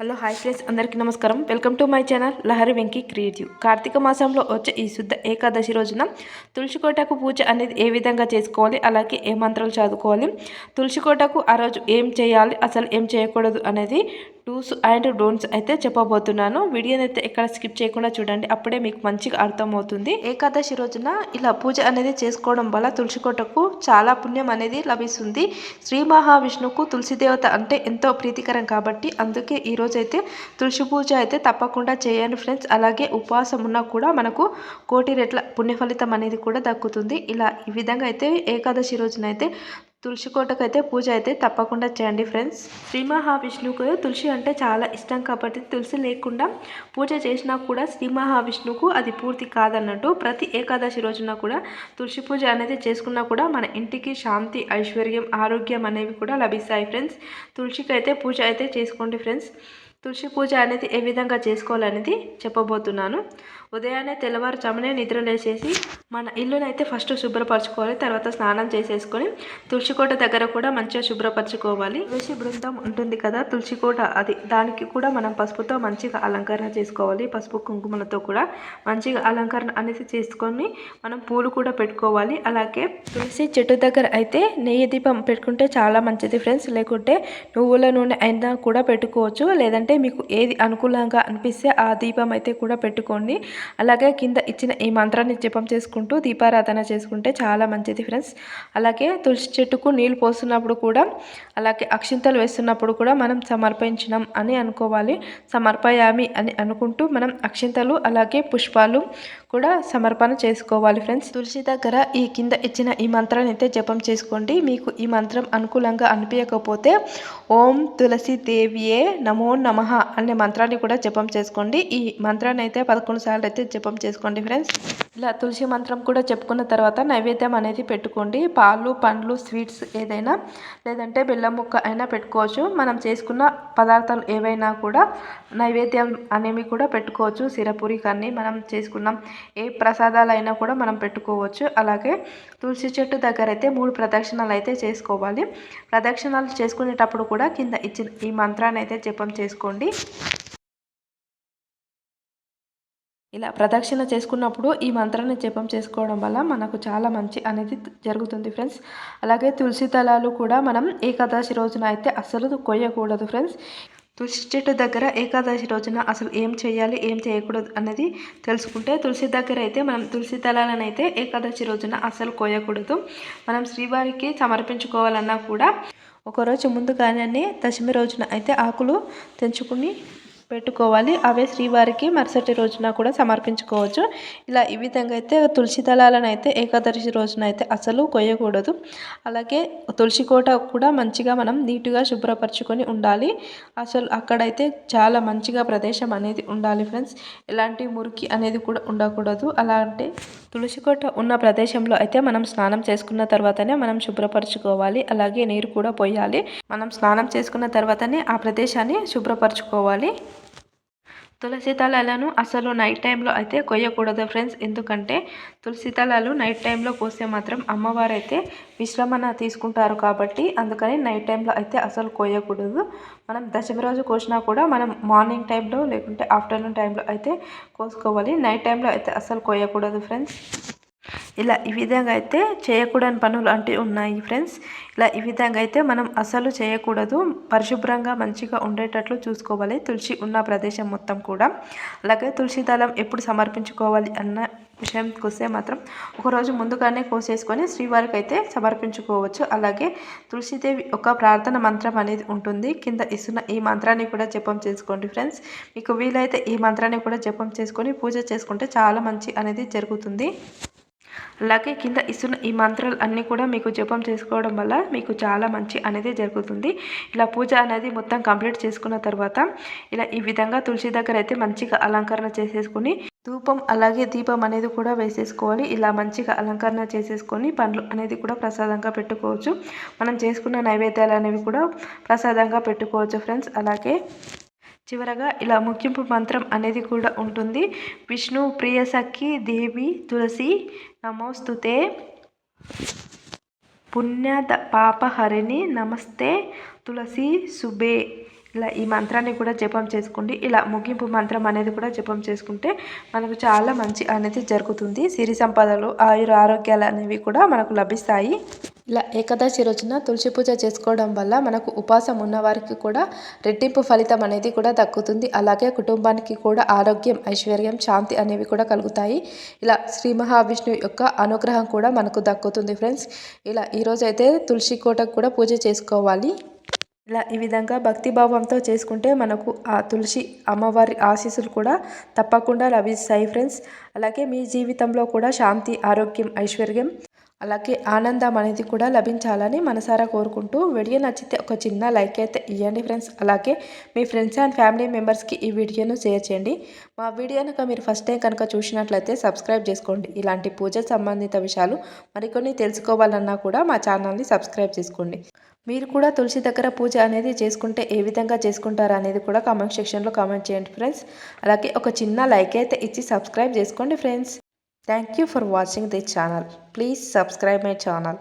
Hello hi friends, అందరికీ నమస్కారం. Welcome to my channel Lahari Venky creative. కార్తీక మాసంలో వచ్చే ఈ శుద్ధ ఏకాదశి రోజున తులసి కోటకు పూజ అనేది ఏ విధంగా చేసుకోవాలి, అలాగే ఏ మంత్రాలు చదువుకోవాలి, తులసి కోటకు ఆ రోజు ఏం చేయాలి, అసలు ఏం చేయకూడదు అనేది డూస్ అండ్ డోంట్స్ అయితే చెప్పబోతున్నాను. వీడియోని అయితే ఎక్కడ స్కిప్ చేయకుండా చూడండి, అప్పుడే మీకు మంచిగా అర్థమవుతుంది. ఏకాదశి రోజున ఇలా పూజ అనేది చేసుకోవడం వల్ల తులసి కోటకు చాలా పుణ్యం అనేది లభిస్తుంది. శ్రీ మహావిష్ణువుకు తులసి దేవత అంటే ఎంతో ప్రీతికరం కాబట్టి అందుకే ఈరోజు అయితే తులసి పూజ అయితే తప్పకుండా చేయండి ఫ్రెండ్స్. అలాగే ఉపవాసం ఉన్నా కూడా మనకు కోటి రెట్ల పుణ్య ఫలితం అనేది కూడా దక్కుతుంది. ఇలా ఈ విధంగా అయితే ఏకాదశి రోజున అయితే తులసి కోటకు అయితే పూజ అయితే తప్పకుండా చేయండి ఫ్రెండ్స్. శ్రీ మహావిష్ణువుకు తులసి అంటే చాలా ఇష్టం కాబట్టి తులసి లేకుండా పూజ చేసినా కూడా శ్రీ మహావిష్ణువుకు అది పూర్తి కాదన్నట్టు. ప్రతి ఏకాదశి రోజున కూడా తులసి పూజ అనేది చేసుకున్నా కూడా మన ఇంటికి శాంతి, ఐశ్వర్యం, ఆరోగ్యం అనేవి కూడా లభిస్తాయి ఫ్రెండ్స్. తులసికి అయితే పూజ అయితే చేసుకోండి ఫ్రెండ్స్. తులసి పూజ అనేది ఏ విధంగా చేసుకోవాలనేది చెప్పబోతున్నాను. ఉదయాన్నే తెల్లవారుజామునే నిద్రలేసేసి మన ఇల్లునైతే ఫస్ట్ శుభ్రపరచుకోవాలి. తర్వాత స్నానం చేసేసుకొని తులసి కోట దగ్గర కూడా మంచిగా శుభ్రపరచుకోవాలి. తులసి బృందం ఉంటుంది కదా, తులసి కోట, అది దానికి కూడా మనం పసుపుతో మంచిగా అలంకరణ చేసుకోవాలి. పసుపు కుంకుమలతో కూడా మంచిగా అలంకరణ అనేది చేసుకొని మనం పూలు కూడా పెట్టుకోవాలి. అలాగే తులసి చెట్టు దగ్గర అయితే నెయ్యి దీపం పెట్టుకుంటే చాలా మంచిది ఫ్రెండ్స్. లేకుంటే నువ్వుల నూనె అయినా కూడా పెట్టుకోవచ్చు. లేదంటే మీకు ఏది అనుకూలంగా అనిపిస్తే ఆ దీపం అయితే కూడా పెట్టుకోండి. అలాగే కింద ఇచ్చిన ఈ మంత్రాన్ని జపం చేసుకుంటూ దీపారాధన చేసుకుంటే చాలా మంచిది ఫ్రెండ్స్. అలాగే తులసి చెట్టుకు నీళ్ళు పోస్తున్నప్పుడు కూడా, అలాగే అక్షింతలు వేస్తున్నప్పుడు కూడా మనం సమర్పించినాం అని అనుకోవాలి. సమర్పయామి అని అనుకుంటూ మనం అక్షింతలు అలాగే పుష్పాలు కూడా సమర్పణ చేసుకోవాలి ఫ్రెండ్స్. తులసి దగ్గర ఈ కింద ఇచ్చిన ఈ మంత్రాన్ని అయితే జపం చేసుకోండి. మీకు ఈ మంత్రం అనుకూలంగా అనిపించకపోతే ఓం తులసి దేవియే నమో నమః అనే మంత్రాన్ని కూడా జపం చేసుకోండి. ఈ మంత్రాన్ని అయితే 11 సార్లు అయితే జపం చేసుకోండి ఫ్రెండ్స్. ఇలా తులసి మంత్రం కూడా చెప్పుకున్న తర్వాత నైవేద్యం అనేది పెట్టుకోండి. పాలు, పండ్లు, స్వీట్స్ ఏదైనా, లేదంటే బెల్లం ముక్క అయినా పెట్టుకోవచ్చు. మనం చేసుకున్న పదార్థాలు ఏవైనా కూడా నైవేద్యం అనేవి కూడా పెట్టుకోవచ్చు. సిరపూరి కానీ మనం చేసుకున్నాం ఏ ప్రసాదాలైనా కూడా మనం పెట్టుకోవచ్చు. అలాగే తులసి చెట్టు దగ్గర అయితే 3 ప్రదక్షిణాలు అయితే చేసుకోవాలి. ప్రదక్షిణాలు చేసుకునేటప్పుడు కూడా కింద ఇచ్చిన ఈ మంత్రాన్ని అయితే జపం చేసుకోండి. ఇలా ప్రదక్షిణ చేసుకున్నప్పుడు ఈ మంత్రాన్ని జపం చేసుకోవడం వల్ల మనకు చాలా మంచి అనేది జరుగుతుంది ఫ్రెండ్స్. అలాగే తులసి దళాలు కూడా మనం ఏకాదశి రోజున అయితే అస్సలు కొయ్యకూడదు ఫ్రెండ్స్. తులసి చెట్టు దగ్గర ఏకాదశి రోజున అసలు ఏం చేయాలి, ఏం చేయకూడదు అనేది తెలుసుకుంటే, తులసి దగ్గర అయితే మనం తులసి దళాలను అయితే ఏకాదశి రోజున అసలు కోయకూడదు. మనం శ్రీవారికి సమర్పించుకోవాలన్నా కూడా ఒకరోజు ముందుగానే దశమి రోజున అయితే ఆకులు తెంచుకుని పెట్టుకోవాలి. అవే శ్రీవారికి మరుసటి రోజున కూడా సమర్పించుకోవచ్చు. ఇలా ఈ విధంగా అయితే తులసి దళాలను అయితే ఏకాదశి రోజున అయితే అసలు కొయ్యకూడదు. అలాగే తులసి కోట కూడా మంచిగా మనం నీట్గా శుభ్రపరచుకొని ఉండాలి. అసలు అక్కడైతే చాలా మంచిగా ప్రదేశం అనేది ఉండాలి ఫ్రెండ్స్. ఎలాంటి మురికి అనేది కూడా ఉండకూడదు. అలా అంటే తులసి కోట ఉన్న ప్రదేశంలో అయితే మనం స్నానం చేసుకున్న తర్వాతనే మనం శుభ్రపరచుకోవాలి. అలాగే నీరు కూడా పోయాలి. మనం స్నానం చేసుకున్న తర్వాతనే ఆ ప్రదేశాన్ని శుభ్రపరచుకోవాలి. తులసి దళాలను అసలు నైట్ టైంలో అయితే కొయ్యకూడదు ఫ్రెండ్స్. ఎందుకంటే తులసి దళాలు నైట్ టైంలో కోస్తే మాత్రం అమ్మవారు అయితే విశ్రమణ తీసుకుంటారు కాబట్టి అందుకని నైట్ టైంలో అయితే అసలు కోయకూడదు. మనం దశమి రోజు కోసినా కూడా మనం మార్నింగ్ టైంలో లేకుంటే ఆఫ్టర్నూన్ టైంలో అయితే కోసుకోవాలి. నైట్ టైంలో అయితే అసలు కోయకూడదు ఫ్రెండ్స్. ఇలా ఈ విధంగా అయితే చేయకూడని పనులు అంటే ఉన్నాయి ఫ్రెండ్స్. ఇలా ఈ విధంగా అయితే మనం అసలు చేయకూడదు. పరిశుభ్రంగా మంచిగా ఉండేటట్లు చూసుకోవాలి తులసి ఉన్న ప్రదేశం మొత్తం కూడా. అలాగే తులసి దళం ఎప్పుడు సమర్పించుకోవాలి అన్న విషయంకి వస్తే మాత్రం ఒకరోజు ముందుగానే కోసేసుకొని శ్రీవారికి అయితే సమర్పించుకోవచ్చు. అలాగే తులసిదేవి ఒక ప్రార్థన మంత్రం అనేది ఉంటుంది. కింద ఇస్తున్న ఈ మంత్రాన్ని కూడా జపం చేసుకోండి ఫ్రెండ్స్. మీకు వీలైతే ఈ మంత్రాన్ని కూడా జపం చేసుకొని పూజ చేసుకుంటే చాలా మంచి అనేది జరుగుతుంది. అలాగే కింద ఇస్తున్న ఈ మంత్రాలు అన్నీ కూడా మీకు జపం చేసుకోవడం వల్ల మీకు చాలా మంచి అనేది జరుగుతుంది. ఇలా పూజ అనేది మొత్తం కంప్లీట్ చేసుకున్న తర్వాత ఇలా ఈ విధంగా తులసి దగ్గర అయితే మంచిగా అలంకరణ చేసేసుకుని ధూపం అలాగే దీపం అనేది కూడా వేసేసుకోవాలి. ఇలా మంచిగా అలంకరణ చేసేసుకొని పండ్లు అనేది కూడా ప్రసాదంగా పెట్టుకోవచ్చు. మనం చేసుకున్న నైవేద్యాలు అనేవి కూడా ప్రసాదంగా పెట్టుకోవచ్చు ఫ్రెండ్స్. అలాగే చివరగా ఇలా ముగింపు మంత్రం అనేది కూడా ఉంటుంది. విష్ణు ప్రియ సఖి దేవి తులసి నమోస్తుతే పుణ్య పాపహరిణి నమస్తే తులసి శుభే ఇలా ఈ మంత్రాన్ని కూడా జపం చేసుకోండి. ఇలా ముగింపు మంత్రం అనేది కూడా జపం చేసుకుంటే మనకు చాలా మంచి అనేది జరుగుతుంది. సిరి సంపదలు, ఆయుర ఆరోగ్యాలు అనేవి కూడా మనకు లభిస్తాయి. ఇలా ఏకాదశి రోజున తులసి పూజ చేసుకోవడం వల్ల మనకు ఉపవాసం ఉన్నవారికి కూడా రెట్టింపు ఫలితం అనేది కూడా దక్కుతుంది. అలాగే కుటుంబానికి కూడా ఆరోగ్యం, ఐశ్వర్యం, శాంతి అనేవి కూడా కలుగుతాయి. ఇలా శ్రీ మహావిష్ణువు యొక్క అనుగ్రహం కూడా మనకు దక్కుతుంది ఫ్రెండ్స్. ఇలా ఈరోజైతే తులసి కోటకు కూడా పూజ చేసుకోవాలి. ఇలా ఈ విధంగా భక్తిభావంతో చేసుకుంటే మనకు ఆ తులసి అమ్మవారి ఆశీస్సులు కూడా తప్పకుండా లభిస్తాయి ఫ్రెండ్స్. అలాగే మీ జీవితంలో కూడా శాంతి, ఆరోగ్యం, ఐశ్వర్యం, అలాగే ఆనందం అనేది కూడా లభించాలని మనసారా కోరుకుంటూ వీడియో నచ్చితే ఒక చిన్న లైక్ అయితే ఇవ్వండి ఫ్రెండ్స్. అలాగే మీ ఫ్రెండ్స్ అండ్ ఫ్యామిలీ మెంబర్స్కి ఈ వీడియోను షేర్ చేయండి. మా వీడియో కనుక మీరు ఫస్ట్ టైం కనుక చూసినట్లయితే సబ్స్క్రైబ్ చేసుకోండి. ఇలాంటి పూజ సంబంధిత విషయాలు మరికొన్ని తెలుసుకోవాలన్నా కూడా మా ఛానల్ని సబ్స్క్రైబ్ చేసుకోండి. మీరు కూడా తులసి దగ్గర పూజ అనేది చేసుకుంటే ఏ విధంగా చేసుకుంటారు అనేది కూడా కామెంట్ సెక్షన్లో కామెంట్ చేయండి ఫ్రెండ్స్. అలాగే ఒక చిన్న లైక్ అయితే ఇచ్చి సబ్స్క్రైబ్ చేసుకోండి friends. Thank you for watching this channel. Please subscribe my channel.